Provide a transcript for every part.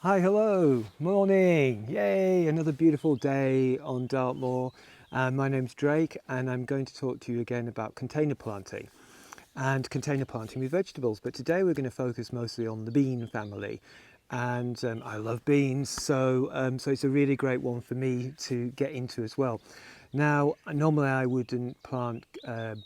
Hi, hello, morning, yay, another beautiful day on Dartmoor. My name's Drake and I'm going to talk to you again about container planting and container planting with vegetables, but today we're going to focus mostly on the bean family. And I love beans, so it's a really great one for me to get into as well. Now, normally I wouldn't plant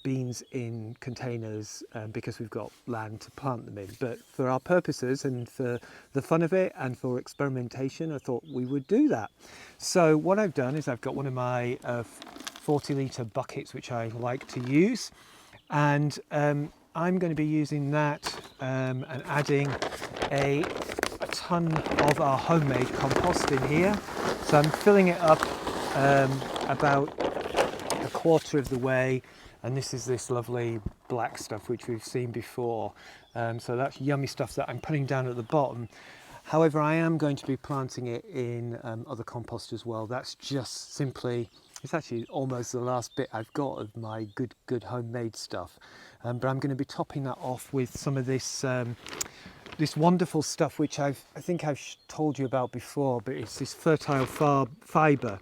beans in containers because we've got land to plant them in, but for our purposes and for the fun of it and for experimentation, I thought we would do that. So what I've done is I've got one of my 40-litre buckets which I like to use, and I'm going to be using that and adding a ton of our homemade compost in here. So I'm filling it up about a quarter of the way, and this is this lovely black stuff which we've seen before. So that's yummy stuff that I'm putting down at the bottom. However, I am going to be planting it in other compost as well. That's just simply, it's actually almost the last bit I've got of my good homemade stuff. But I'm going to be topping that off with some of this this wonderful stuff which I think I've told you about before, but it's this fertile fibre,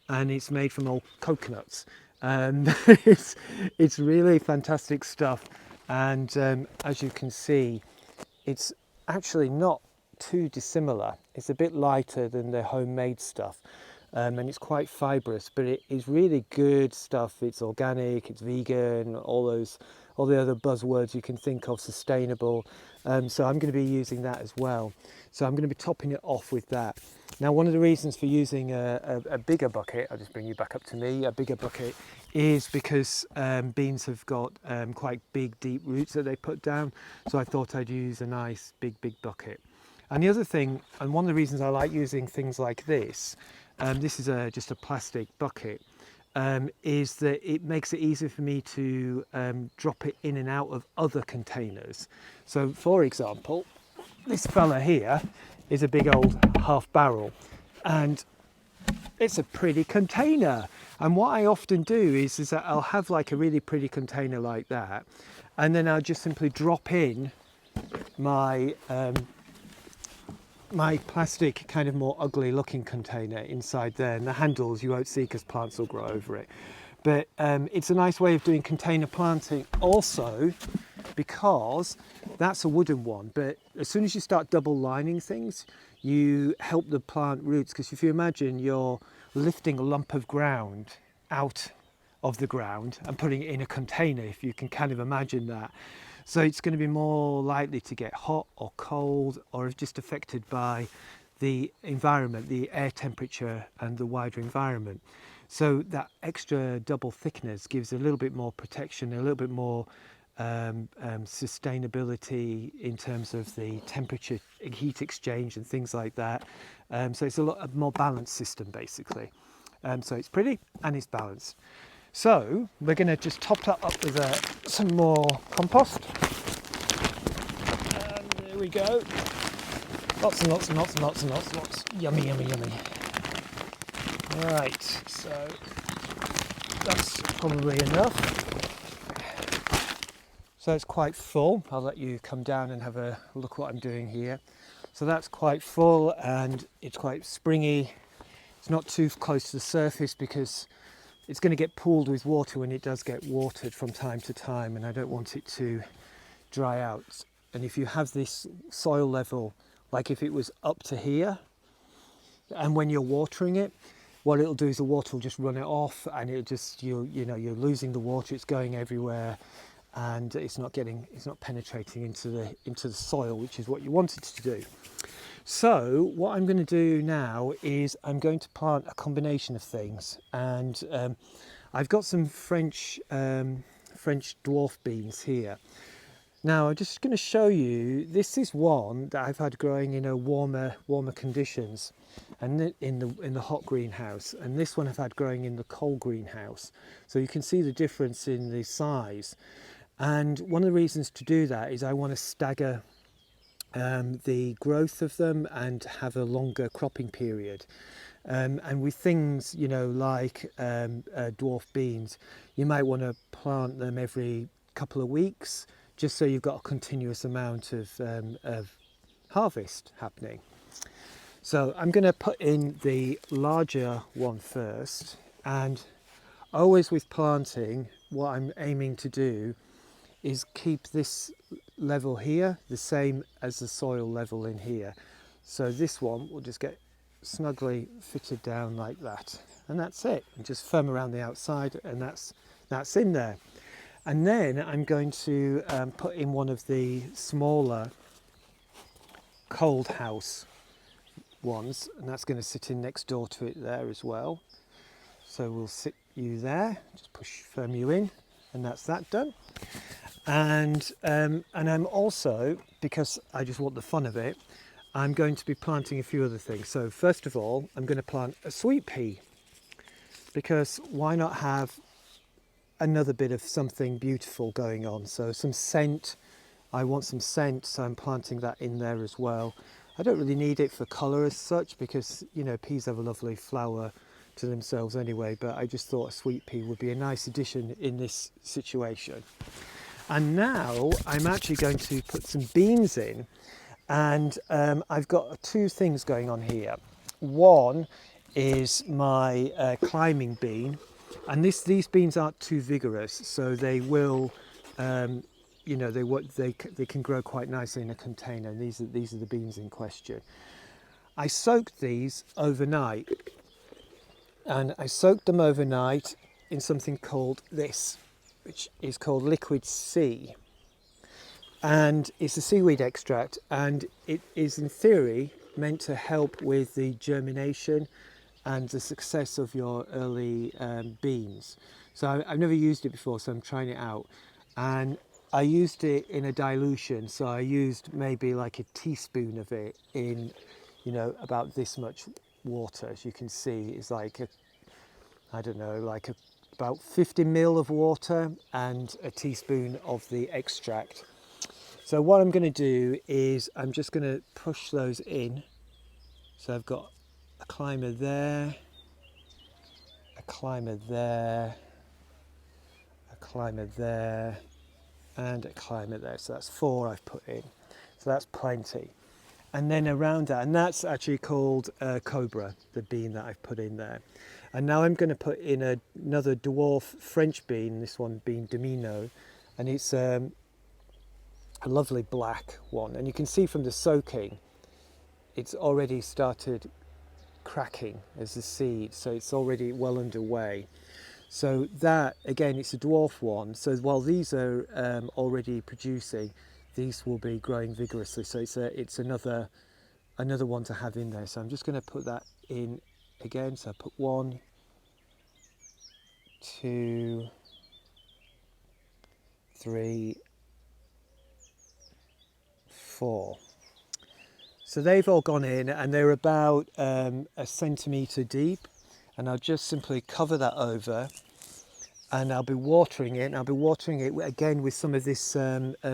and it's made from old coconuts, and it's really fantastic stuff. And as you can see, it's actually not too dissimilar. It's a bit lighter than the homemade stuff, and it's quite fibrous, but it is really good stuff. It's organic, it's vegan, all the other buzzwords you can think of, sustainable. So I'm going to be using that as well. So I'm going to be topping it off with that. Now, one of the reasons for using a bigger bucket, I'll just bring you back up to me, a bigger bucket, is because beans have got quite big, deep roots that they put down. So I thought I'd use a nice, big bucket. And the other thing, and one of the reasons I like using things like this is just a plastic bucket, is that it makes it easier for me to drop it in and out of other containers. So for example, this fella here is a big old half barrel, and it's a pretty container. And what I often do is that I'll have like a really pretty container like that, and then I'll just simply drop in my my plastic kind of more ugly looking container inside there, and the handles you won't see because plants will grow over it. But it's a nice way of doing container planting also, because that's a wooden one, but as soon as you start double lining things, you help the plant roots, because if you imagine you're lifting a lump of ground out of the ground and putting it in a container, if you can kind of imagine that. So it's going to be more likely to get hot or cold, or is just affected by the environment, the air temperature and the wider environment. So that extra double thickness gives a little bit more protection, a little bit more sustainability in terms of the temperature, heat exchange and things like that. So it's a lot of more balanced system basically. So it's pretty and it's balanced. So we're going to just top that up with some more compost. And there we go. Lots and lots and lots and lots and lots and lots. Yummy, yummy, yummy. Right, so that's probably enough. So it's quite full. I'll let you come down and have a look what I'm doing here. So that's quite full and it's quite springy. It's not too close to the surface because it's going to get pooled with water when it does get watered from time to time, and I don't want it to dry out. And if you have this soil level, like if it was up to here, and when you're watering it, what it'll do is the water will just run it off, and it'll just you're losing the water. It's going everywhere, and it's not penetrating into the soil, which is what you want it to do. So what I'm going to do now is I'm going to plant a combination of things, and I've got some French dwarf beans here. Now I'm just going to show you, this is one that I've had growing in a warmer conditions, and in the hot greenhouse, and this one I've had growing in the cold greenhouse. So you can see the difference in the size, and one of the reasons to do that is I want to stagger the growth of them and have a longer cropping period. And with things, like dwarf beans, you might want to plant them every couple of weeks, just so you've got a continuous amount of harvest happening. So I'm going to put in the larger one first, and always with planting, what I'm aiming to do is keep this level here the same as the soil level in here. So this one will just get snugly fitted down like that, and that's it. And just firm around the outside, and that's in there. And then I'm going to put in one of the smaller cold house ones, and that's going to sit in next door to it there as well. So we'll sit you there, just firm you in, and that's that done. And I'm also, because I just want the fun of it, I'm going to be planting a few other things. So first of all, I'm going to plant a sweet pea, because why not have another bit of something beautiful going on? So some scent, I want some scent, so I'm planting that in there as well. I don't really need it for colour as such, because you know, peas have a lovely flower to themselves anyway, but I just thought a sweet pea would be a nice addition in this situation. And now I'm actually going to put some beans in, and I've got two things going on here. One is my climbing bean, and these beans aren't too vigorous, so they will you know, they can grow quite nicely in a container. And these are the beans in question. I soaked these overnight, and I soaked them overnight in something called this, which is called Liquid Sea, and it's a seaweed extract, and it is in theory meant to help with the germination and the success of your early beans. So I've never used it before, so I'm trying it out, and I used it in a dilution. So I used maybe like a teaspoon of it in, you know, about this much water. As you can see, it's like I don't know, like about 50 ml of water and a teaspoon of the extract. So what I'm going to do is I'm just going to push those in. So I've got a climber there, a climber there, a climber there, and a climber there. So that's 4 I've put in. So that's plenty. And then around that, and that's actually called Cobra, the bean that I've put in there. And now I'm going to put in another dwarf French bean, this one being Domino, and it's a lovely black one. And you can see from the soaking, it's already started cracking as a seed, so it's already well underway. So that, again, it's a dwarf one. So while these are already producing, these will be growing vigorously. So it's another one to have in there. So I'm just going to put that in again. So I put 1, 2, 3, 4. So they've all gone in, and they're about a centimetre deep, and I'll just simply cover that over, and I'll be watering it, and I'll be watering it again with some of this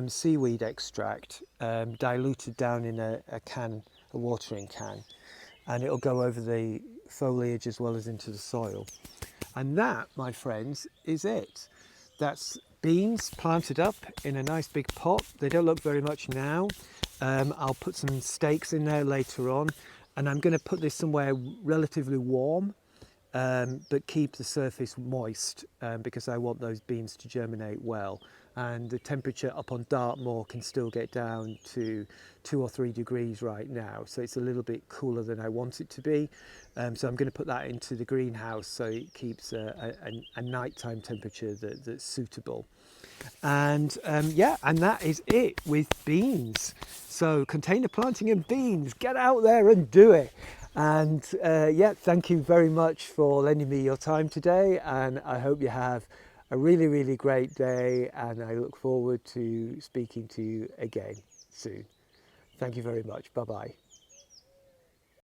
seaweed extract diluted down in a watering can, and it'll go over the foliage as well as into the soil. And that, my friends, is it. That's beans planted up in a nice big pot. They don't look very much now. I'll put some stakes in there later on, and I'm going to put this somewhere relatively warm, but keep the surface moist, because I want those beans to germinate well. And the temperature up on Dartmoor can still get down to 2 or 3 degrees right now, so it's a little bit cooler than I want it to be. So I'm going to put that into the greenhouse so it keeps a nighttime temperature that's suitable. And yeah, and that is it with beans. So container planting and beans, get out there and do it. And yeah, thank you very much for lending me your time today, and I hope you have a really, really great day, and I look forward to speaking to you again soon. Thank you very much. Bye-bye.